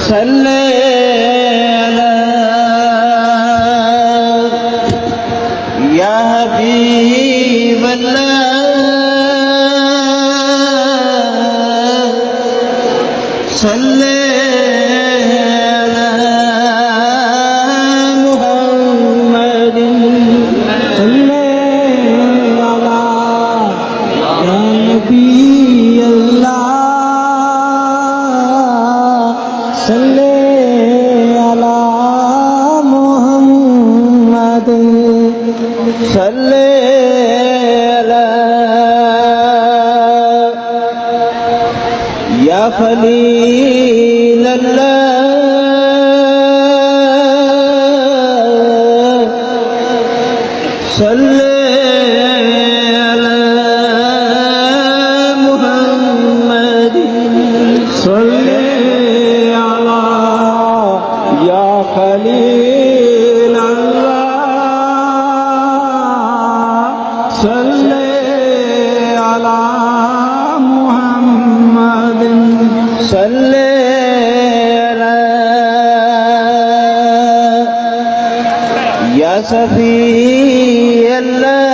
सल्ले अला या हबीब अल्लाह सल्ले अला मुहम्मदिन सल्ले अला या नबी अल्लाह सल्ले अला मुहम्मद सल्ले अला या खलील अल्लाह सल्ले अला मुहम्मद सल्ले अला या खलील अल्लाह सल्ले अला मुहम्मद सल्ले अला या सफी अल्लाह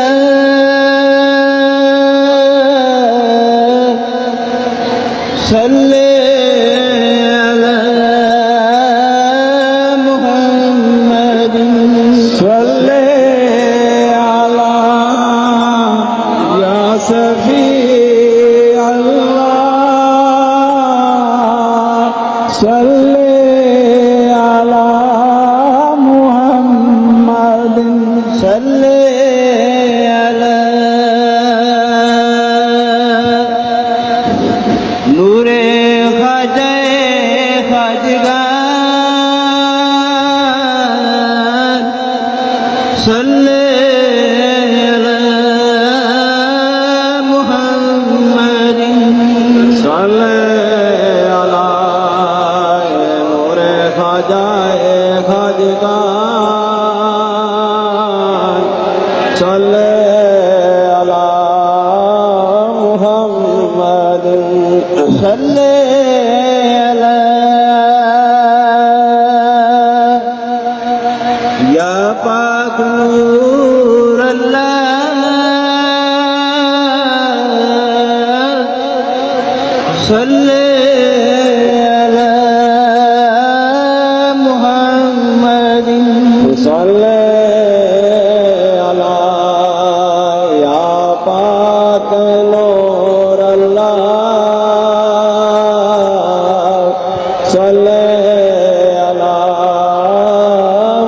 सल्ले अला मुहम्मद सल्ले अला या सफी अल्लाह सल्ले अला मुहम्मद सल्ले अला नूरे ख़ाजाए ख़ाजगान सल्ले अला मुहम्मद सल्ले अला नूरे ख़ाजाए ख़ाजगान सल्ले अला मुहम्मद सल्ले अला या पाक नूर अल्लाह सल्ले अला मुहम्मद सल्ले अला या पाक नूर अल्लाह सल्ले अला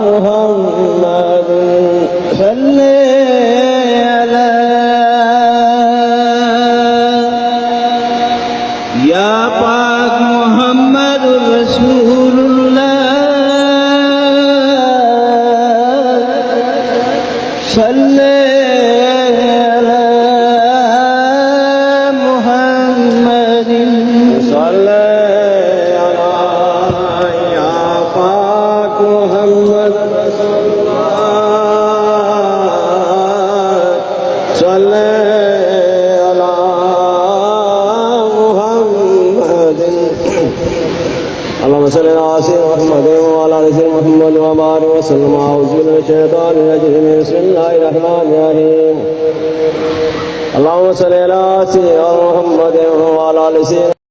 मुहम्मद सल्ले अला या पाक मुहम्मद रसूलुल्लाह सल्ले अला मुहम्मद सल्ले अला या पाक मुहम्मद सल्ले अला मुहम्मद اللهم صل على سيدنا محمد وعلى ال سيدنا محمد وبارك وسلم اعوذ بالله من الشيطان الرجيم بسم الله الرحمن الرحيم اللهم صل على سيدنا محمد وعلى ال سيدنا